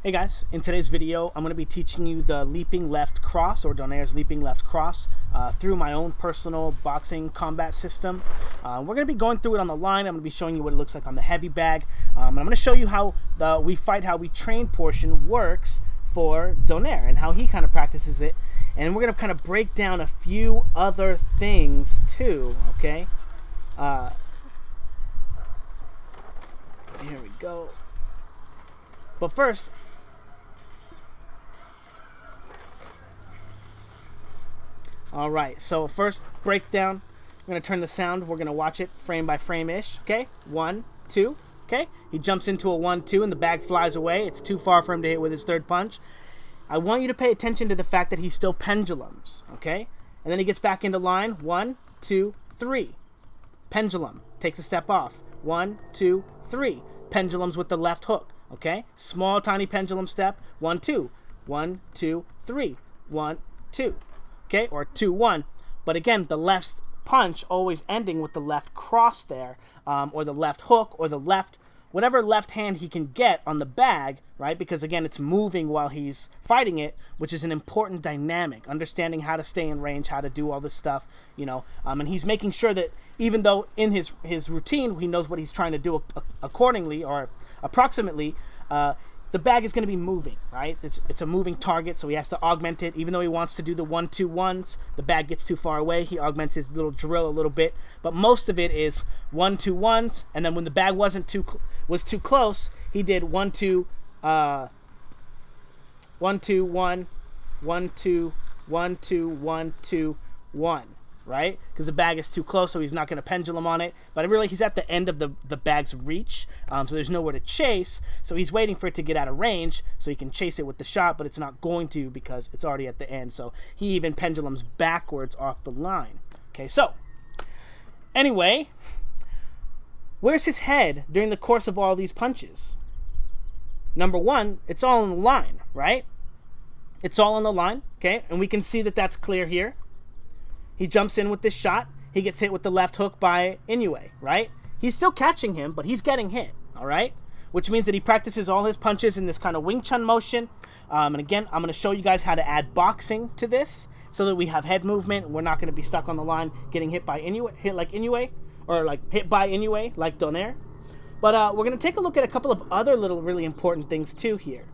Hey guys, in today's video I'm going to be teaching you the leaping left cross, or Donaire's leaping left cross, through my own personal boxing combat system. We're going to be going through it on the line. I'm going to be showing you what it looks like on the heavy bag. I'm going to show you how the how we train portion works for Donaire and how he kind of practices it. And we're going to kind of break down a few other things too, okay? Here we go. But first, all right, so first breakdown, I'm going to turn the sound. We're going to watch it frame by frame-ish, okay? 1, 2, okay? He jumps into a 1, 2, and the bag flies away. It's too far for him to hit with his third punch. I want you to pay attention to the fact that he still pendulums, okay? And then he gets back into line. 1, 2, 3. Pendulum. Takes a step off. 1, 2, 3. Pendulums with the left hook, okay? Small, tiny pendulum step. 1, 2. 1, 2, 3. 1, 2. Okay, or 2, 1. But again, the left punch always ending with the left cross there, or the left hook, or the left, whatever left hand he can get on the bag, right? Because again, it's moving while he's fighting it, which is an important dynamic. Understanding how to stay in range, how to do all this stuff, you know. And he's making sure that even though in his routine, he knows what he's trying to do accordingly or approximately, the bag is going to be moving, right? It's a moving target, so he has to augment it. Even though he wants to do the 1, 2, 1s, the bag gets too far away. He augments his little drill a little bit, but most of it is 1, 2, 1s. And then when the bag was too close, he did 1, 2, 1, 2, 1, 1, 2, 1, 2, 1, 2, 1. Right? Because the bag is too close, so he's not going to pendulum on it. But really, he's at the end of the bag's reach, so there's nowhere to chase. So he's waiting for it to get out of range so he can chase it with the shot, but it's not going to because it's already at the end. So he even pendulums backwards off the line. Okay, so anyway, where's his head during the course of all these punches? Number one, it's all on the line, right? It's all on the line, okay? And we can see that that's clear here. He jumps in with this shot. He gets hit with the left hook by Inoue, right? He's still catching him, but he's getting hit, all right? Which means that he practices all his punches in this kind of Wing Chun motion. And again, I'm going to show you guys how to add boxing to this so that we have head movement. We're not going to be stuck on the line getting hit by Inoue, hit by Inoue like Donaire. But we're going to take a look at a couple of other little really important things too here.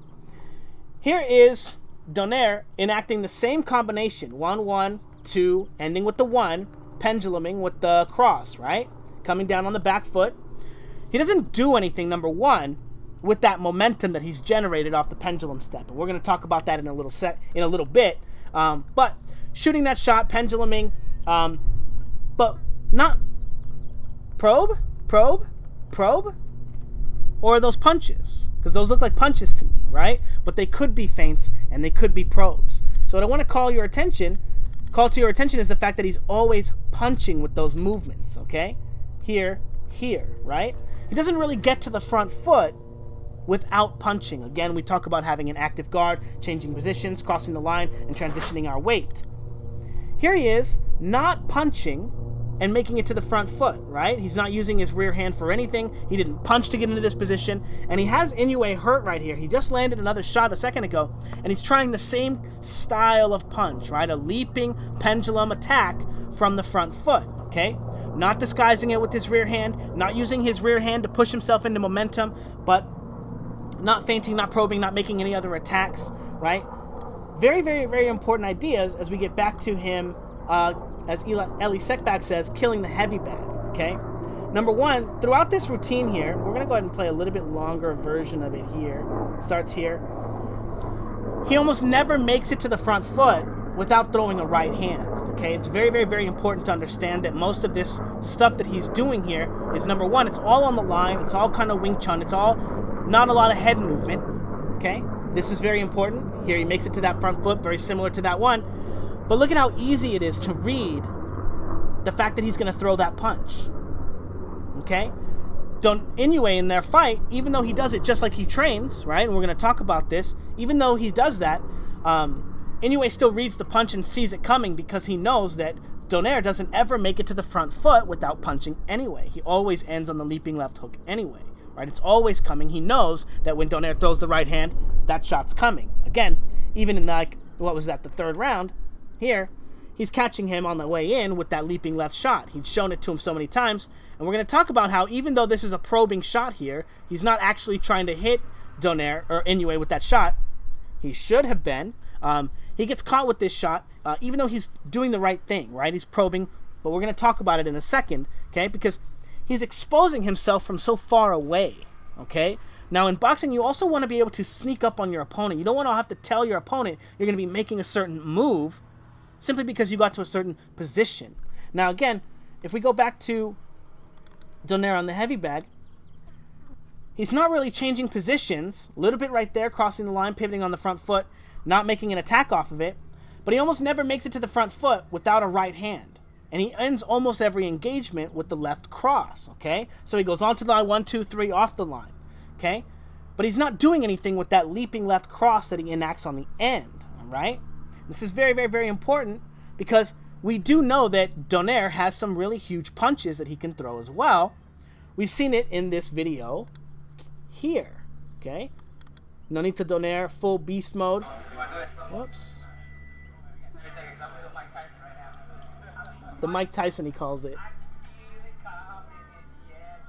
Here is Donaire enacting the same combination, 1, 1, 2, ending with the 1, penduluming with the cross, right? Coming down on the back foot. He doesn't do anything, number one, with that momentum that he's generated off the pendulum step. And we're going to talk about that in a little bit. But shooting that shot, penduluming, but not probe, or those punches, because those look like punches to me, right? But they could be feints and they could be probes. So what I want to call to your attention is the fact that he's always punching with those movements, okay? Here, right? He doesn't really get to the front foot without punching. Again, we talk about having an active guard, changing positions, crossing the line, and transitioning our weight. Here he is, not punching and making it to the front foot, right? He's not using his rear hand for anything. He didn't punch to get into this position. And he has Inoue hurt right here. He just landed another shot a second ago, and he's trying the same style of punch, right? A leaping pendulum attack from the front foot, okay? Not disguising it with his rear hand, not using his rear hand to push himself into momentum, but not feinting, not probing, not making any other attacks, right? Very, very, very important ideas as we get back to him, as Eli Sekbag says, killing the heavy bag, okay? Number one, throughout this routine here, we're going to go ahead and play a little bit longer version of it here. Starts here. He almost never makes it to the front foot without throwing a right hand, okay? It's very, very, very important to understand that most of this stuff that he's doing here is, number one, it's all on the line. It's all kind of Wing Chun. It's all not a lot of head movement, okay? This is very important. Here he makes it to that front foot, very similar to that one. But look at how easy it is to read the fact that he's going to throw that punch. Okay? Inoue in their fight, even though he does it just like he trains, right? And we're going to talk about this. Even though he does that, Inoue still reads the punch and sees it coming because he knows that Donaire doesn't ever make it to the front foot without punching anyway. He always ends on the leaping left hook anyway, right? It's always coming. He knows that when Donaire throws the right hand, that shot's coming. Again, even in like, what was that, the third round here, he's catching him on the way in with that leaping left shot. He's shown it to him so many times. And we're going to talk about how even though this is a probing shot here, he's not actually trying to hit Donaire or Inoue with that shot. He should have been. He gets caught with this shot, even though he's doing the right thing, right? He's probing, but we're going to talk about it in a second, okay? Because he's exposing himself from so far away, okay? Now, in boxing, you also want to be able to sneak up on your opponent. You don't want to have to tell your opponent you're going to be making a certain move simply because you got to a certain position. Now, again, if we go back to Donaire on the heavy bag, he's not really changing positions. A little bit right there, crossing the line, pivoting on the front foot, not making an attack off of it. But he almost never makes it to the front foot without a right hand. And he ends almost every engagement with the left cross, okay? So he goes onto the line, 1, 2, 3, off the line, okay? But he's not doing anything with that leaping left cross that he enacts on the end, all right? This is very, very, very important because we do know that Donaire has some really huge punches that he can throw as well. We've seen it in this video here, okay? Nonito Donaire, full beast mode. Whoops. The Mike Tyson, he calls it.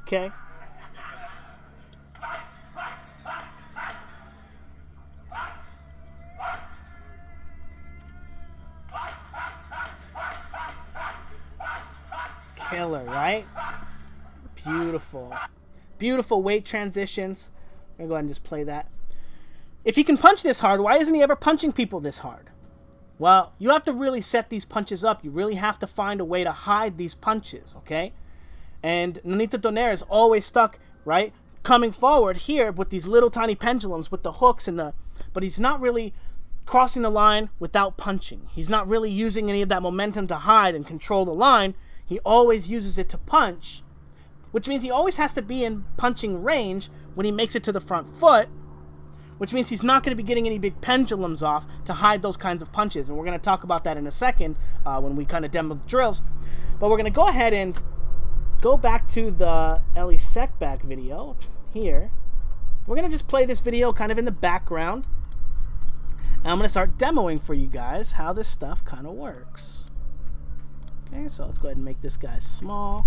Okay. Killer, right? Beautiful. Beautiful weight transitions. I'm going to go ahead and just play that. If he can punch this hard, why isn't he ever punching people this hard? Well, you have to really set these punches up. You really have to find a way to hide these punches, okay? And Nonito Donaire is always stuck, right? Coming forward here with these little tiny pendulums with the hooks and the... But he's not really crossing the line without punching. He's not really using any of that momentum to hide and control the line. He always uses it to punch, which means he always has to be in punching range when he makes it to the front foot, which means he's not going to be getting any big pendulums off to hide those kinds of punches. And we're going to talk about that in a second when we kind of demo the drills. But we're going to go ahead and go back to the Ellie Sekback video here. We're going to just play this video kind of in the background. And I'm going to start demoing for you guys how this stuff kind of works. Okay, so let's go ahead and make this guy small.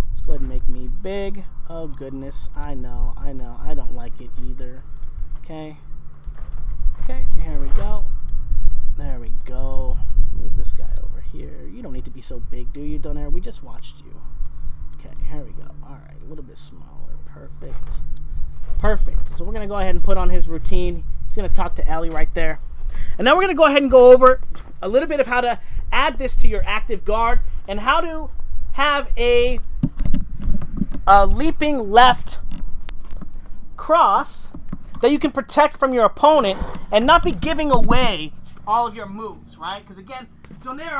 Let's go ahead and make me big. Oh, goodness. I know. I don't like it either. Okay, here we go. There we go. Move this guy over here. You don't need to be so big, do you, Donaire? We just watched you. Okay, here we go. All right, a little bit smaller. Perfect. Perfect. So we're going to go ahead and put on his routine. He's going to talk to Ellie right there. And now we're going to go ahead and go over a little bit of how to add this to your active guard and how to have a leaping left cross that you can protect from your opponent and not be giving away all of your moves, right? Because again, Donaire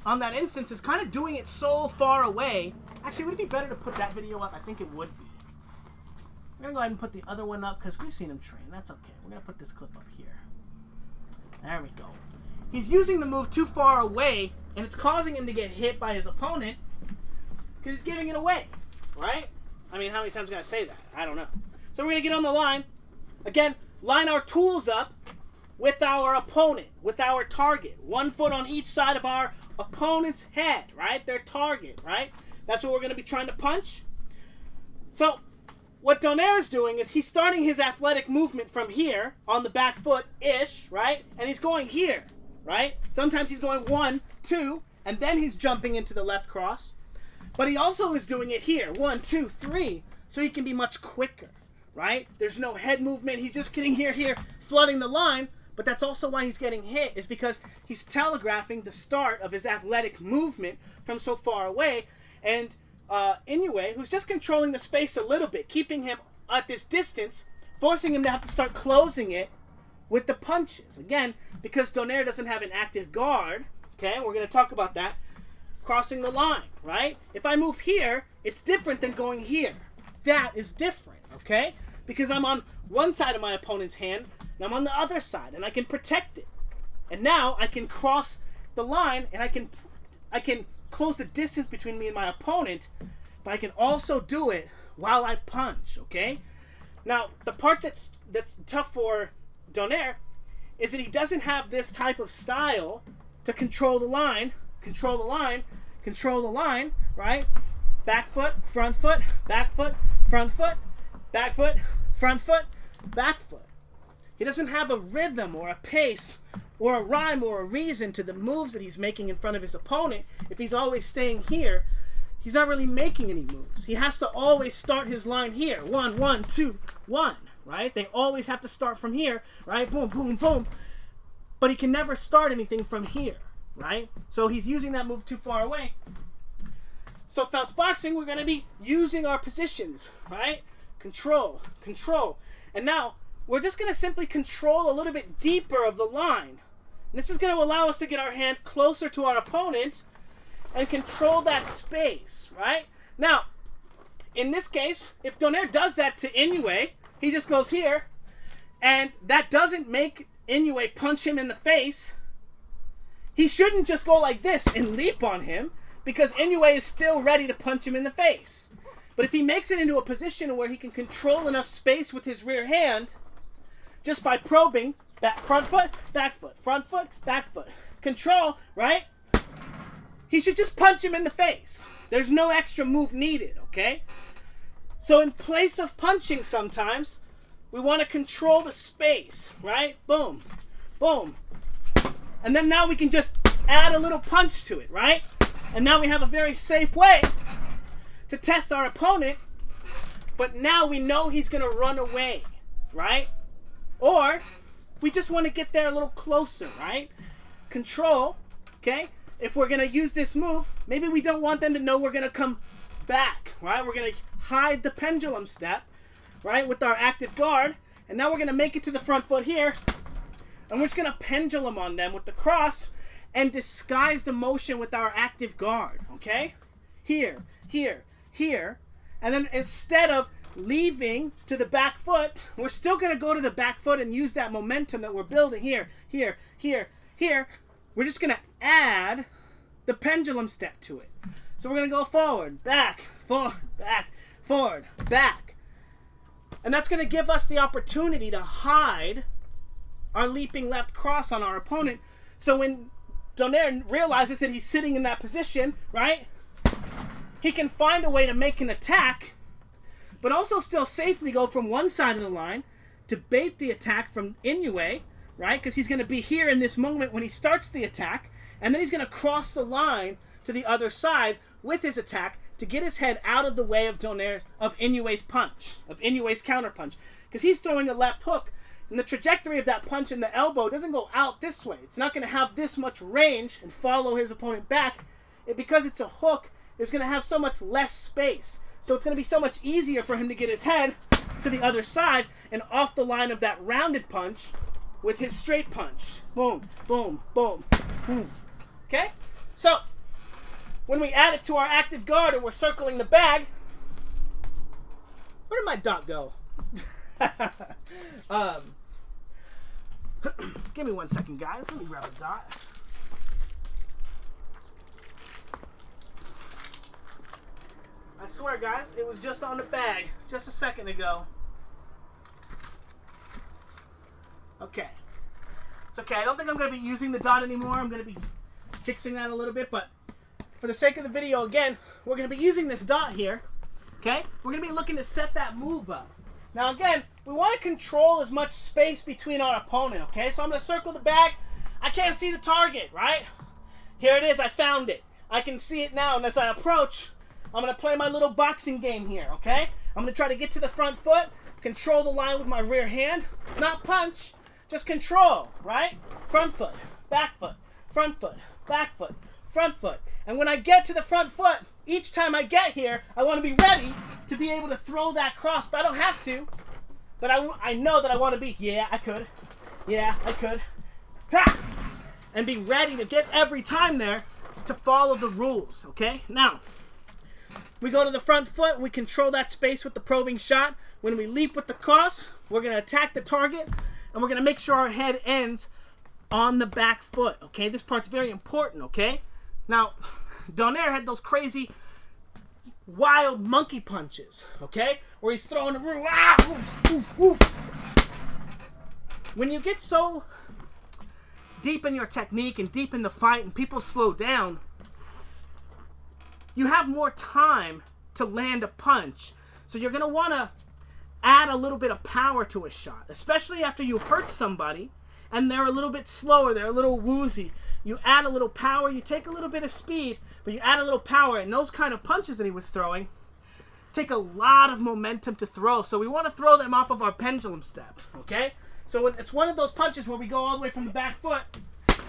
on that instance is kind of doing it so far away. Actually, would it be better to put that video up? I think it would be. We're going to go ahead and put the other one up because we've seen him train. That's okay. We're going to put this clip up here. There we go. He's using the move too far away, and it's causing him to get hit by his opponent because he's giving it away, right? I mean, how many times can I say that? I don't know. So we're going to get on the line. Again, line our tools up with our opponent, with our target. 1 foot on each side of our opponent's head, right? Their target, right? That's what we're going to be trying to punch. So what Donaire is doing is he's starting his athletic movement from here on the back foot-ish, right? And he's going here, right? Sometimes he's going 1, 2, and then he's jumping into the left cross. But he also is doing it here, 1, 2, 3, so he can be much quicker. Right? There's no head movement. He's just getting here, flooding the line. But that's also why he's getting hit, is because he's telegraphing the start of his athletic movement from so far away. And Inoue, who's just controlling the space a little bit, keeping him at this distance, forcing him to have to start closing it with the punches. Again, because Donaire doesn't have an active guard, okay, we're going to talk about that, crossing the line, right? If I move here, it's different than going here. That is different, okay? Because I'm on one side of my opponent's hand, and I'm on the other side, and I can protect it. And now I can cross the line, and I can close the distance between me and my opponent, but I can also do it while I punch, okay? Now, the part that's tough for Donaire is that he doesn't have this type of style to control the line, right? Back foot, front foot, back foot, front foot, back foot, front foot, back foot. He doesn't have a rhythm or a pace or a rhyme or a reason to the moves that he's making in front of his opponent. If he's always staying here, he's not really making any moves. He has to always start his line here. 1, 1, 2, 1, right? They always have to start from here, right? Boom, boom, boom. But he can never start anything from here, right? So he's using that move too far away. So Fouts Boxing, we're going to be using our positions, right? Control, control. And now, we're just going to simply control a little bit deeper of the line. And this is going to allow us to get our hand closer to our opponent and control that space, right? Now, in this case, if Donaire does that to Inoue, he just goes here, and that doesn't make Inoue punch him in the face. He shouldn't just go like this and leap on him, because Inoue is still ready to punch him in the face. But if he makes it into a position where he can control enough space with his rear hand, just by probing, that front foot, back foot, front foot, back foot. Control, right? He should just punch him in the face. There's no extra move needed, okay? So in place of punching sometimes, we want to control the space, right? Boom, boom. And then now we can just add a little punch to it, right? And now we have a very safe way to test our opponent, but now we know he's going to run away, right? Or we just want to get there a little closer, right? Control, okay? If we're going to use this move, maybe we don't want them to know we're going to come back, right? We're going to hide the pendulum step, right, with our active guard. And now we're going to make it to the front foot here. And we're just going to pendulum on them with the cross and disguise the motion with our active guard, okay? Here, here, here. And then instead of leaving to the back foot, we're still going to go to the back foot and use that momentum that we're building here, here, here, here. We're just going to add the pendulum step to it. So we're going to go forward, back, forward, back, forward, back. And that's going to give us the opportunity to hide our leaping left cross on our opponent. So when Donaire realizes that he's sitting in that position, right, he can find a way to make an attack, but also still safely go from one side of the line to bait the attack from Inoue, right? Because he's going to be here in this moment when he starts the attack, and then he's going to cross the line to the other side with his attack to get his head out of the way of Inoue's punch, of Inoue's counter punch. Because he's throwing a left hook, and the trajectory of that punch in the elbow doesn't go out this way. It's not going to have this much range and follow his opponent back. Because it's a hook, it's going to have so much less space. So it's going to be so much easier for him to get his head to the other side and off the line of that rounded punch with his straight punch. Boom, boom, boom, boom. Okay? So, when we add it to our active guard and we're circling the bag, where did my dot go? Give me 1 second, guys. Let me grab a dot. I swear, guys, it was just on the bag just a second ago. Okay. It's okay. I don't think I'm going to be using the dot anymore. I'm going to be fixing that a little bit, but for the sake of the video, again, we're going to be using this dot here. Okay? We're going to be looking to set that move up. Now, again, we want to control as much space between our opponent, okay? So I'm going to circle the bag. I can't see the target, right? Here it is. I found it. I can see it now, and as I approach, I'm going to play my little boxing game here, okay? I'm going to try to get to the front foot, control the line with my rear hand, not punch, just control, right? Front foot, back foot, front foot, back foot, front foot. And when I get to the front foot, each time I get here, I want to be ready to be able to throw that cross, but I don't have to. But I know that I want to be, yeah, I could. Yeah, I could. Ha! And be ready to get every time there to follow the rules, okay? Now, we go to the front foot, and we control that space with the probing shot. When we leap with the cross, we're going to attack the target, and we're going to make sure our head ends on the back foot, okay? This part's very important, okay? Now, Donaire had those crazy, wild monkey punches, okay? Where he's throwing the roof, ah, oof, oof, oof. when you get so deep in your technique and deep in the fight and people slow down, you have more time to land a punch. So you're going to want to add a little bit of power to a shot, especially after you hurt somebody and they're a little bit slower, they're a little woozy. You add a little power, you take a little bit of speed, but you add a little power, and those kind of punches that he was throwing take a lot of momentum to throw. So we want to throw them off of our pendulum step, okay? So it's one of those punches where we go all the way from the back foot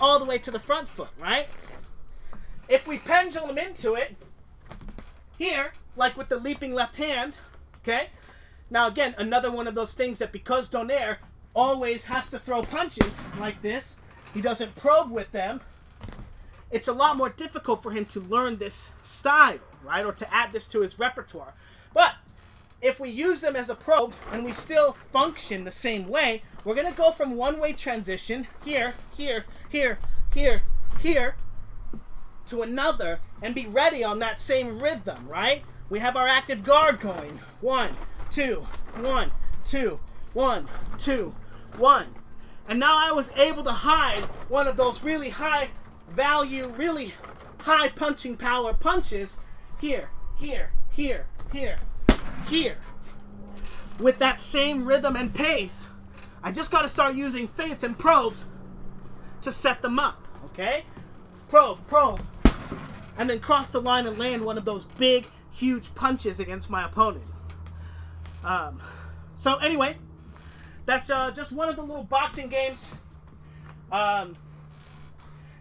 all the way to the front foot, right? If we pendulum into it, here, like with the leaping left hand, okay? Now again, another one of those things that because Donaire always has to throw punches like this, he doesn't probe with them, it's a lot more difficult for him to learn this style, right? Or to add this to his repertoire. But if we use them as a probe and we still function the same way, we're going to go from one-way transition, here, here, here, here, here, to another, and be ready on that same rhythm, right? We have our active guard going. 1, 2, 1, 2, 1, 2, 1. And now I was able to hide one of those really high value, really high punching power punches here, here, here, here, here. With that same rhythm and pace, I just got to start using feints and probes to set them up, okay? Probe, probe, and then cross the line and land one of those big, huge punches against my opponent. So anyway, that's just one of the little boxing games that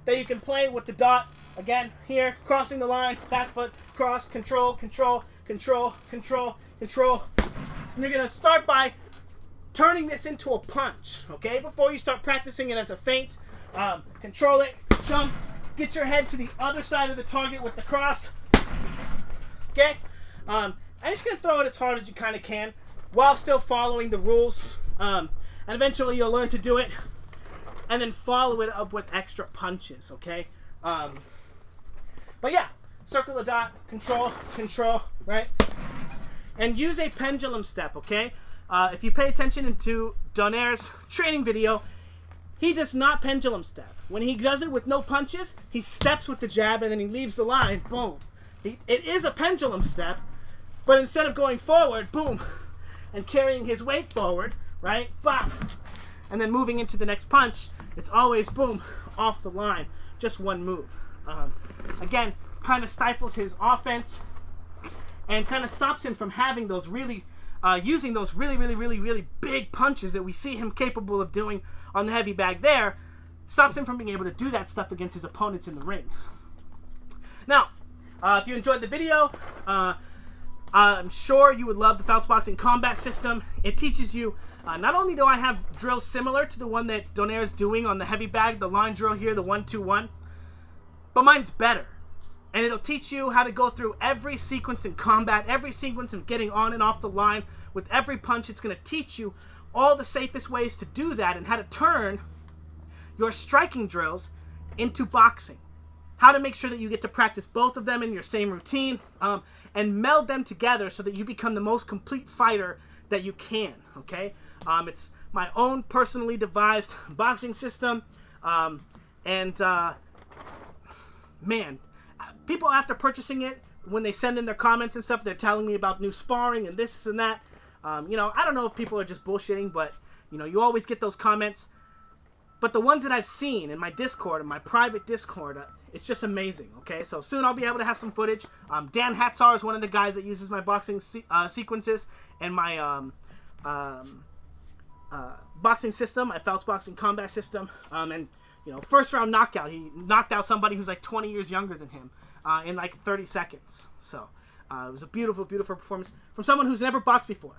you can play with the dot. Again, here, crossing the line, back foot, cross, control, control, control, control, control. And you're going to start by turning this into a punch, okay? Before you start practicing it as a feint, control it, jump, get your head to the other side of the target with the cross, okay? And you're just going to throw it as hard as you kind of can while still following the rules. And eventually you'll learn to do it and then follow it up with extra punches, okay? But yeah, circle the dot, control, control, right? And use a pendulum step, okay? If you pay attention into Donaire's training video, he does not pendulum step. When he does it with no punches, he steps with the jab and then he leaves the line, boom. It is a pendulum step, but instead of going forward, boom, and carrying his weight forward, right, bop, and then moving into the next punch, it's always, boom, off the line, just one move. Again, kind of stifles his offense and kind of stops him from having those really, using those really big punches that we see him capable of doing on the heavy bag there. Stops him from being able to do that stuff against his opponents in the ring. Now, if you enjoyed the video, I'm sure you would love the Fouts Boxing Combat System. It teaches you, not only do I have drills similar to the one that Donaire is doing on the heavy bag, the line drill here, the 1-2-1, but mine's better. And it'll teach you how to go through every sequence in combat, every sequence of getting on and off the line. With every punch, it's going to teach you all the safest ways to do that and how to turn your striking drills into boxing. How to make sure that you get to practice both of them in your same routine and meld them together so that you become the most complete fighter that you can, okay? It's my own personally devised boxing system, man, people after purchasing it, when they send in their comments and stuff, they're telling me about new sparring and this and that. You know, I don't know if people are just bullshitting, but, you know, you always get those comments. But the ones that I've seen in my Discord, in my private Discord, it's just amazing, okay? So soon I'll be able to have some footage. Dan Hatzar is one of the guys that uses my boxing sequences and my boxing system, my Fouts Boxing Combat System. And, you know, first round knockout. He knocked out somebody who's like 20 years younger than him in like 30 seconds. So it was a beautiful, beautiful performance from someone who's never boxed before.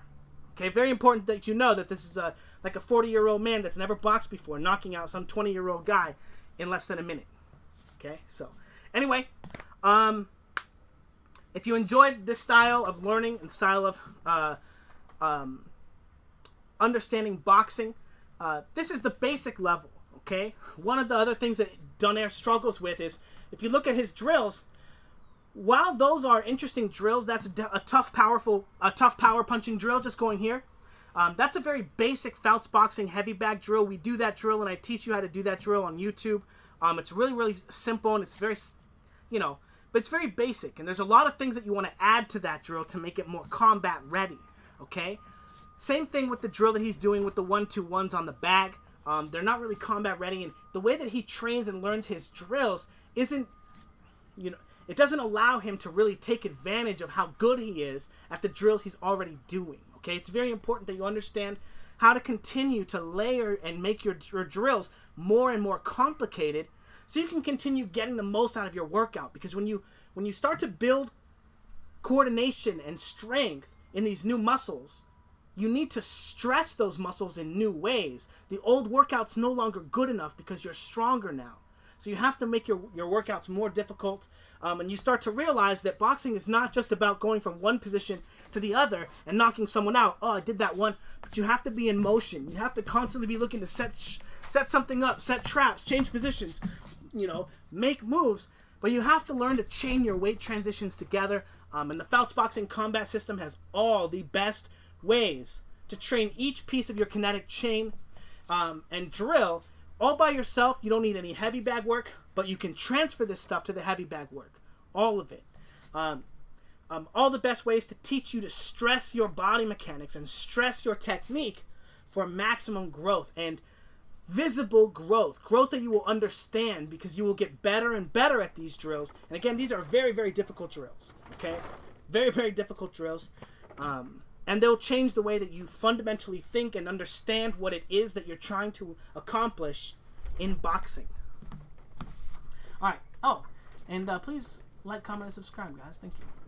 Okay, very important that you know that this is like a 40-year-old man that's never boxed before, knocking out some 20-year-old guy in less than a minute. Okay, so anyway, if you enjoyed this style of learning and style of understanding boxing, this is the basic level. Okay, one of the other things that Donaire struggles with is if you look at his drills. While those are interesting drills, that's a tough power punching drill just going here. That's a very basic Fouts Boxing heavy bag drill. We do that drill, and I teach you how to do that drill on YouTube. It's really, really simple, and it's very, you know, but it's very basic. And there's a lot of things that you want to add to that drill to make it more combat ready, okay? Same thing with the drill that he's doing with the 1-2-1s on the bag. They're not really combat ready, and the way that he trains and learns his drills isn't, you know, it doesn't allow him to really take advantage of how good he is at the drills he's already doing, okay? It's very important that you understand how to continue to layer and make your drills more and more complicated so you can continue getting the most out of your workout. Because when you start to build coordination and strength in these new muscles, you need to stress those muscles in new ways. The old workout's no longer good enough because you're stronger now. So you have to make your workouts more difficult, and you start to realize that boxing is not just about going from one position to the other and knocking someone out. Oh, I did that one. But you have to be in motion. You have to constantly be looking to set something up, set traps, change positions, you know, make moves. But you have to learn to chain your weight transitions together, and the Fouts Boxing Combat System has all the best ways to train each piece of your kinetic chain and drill all by yourself. You don't need any heavy bag work, but you can transfer this stuff to the heavy bag work. All of it. All the best ways to teach you to stress your body mechanics and stress your technique for maximum growth and visible growth. Growth that you will understand because you will get better and better at these drills. And again, these are very, very difficult drills. Okay? Very, very difficult drills. And they'll change the way that you fundamentally think and understand what it is that you're trying to accomplish in boxing. All right. Oh, and please like, comment, and subscribe, guys. Thank you.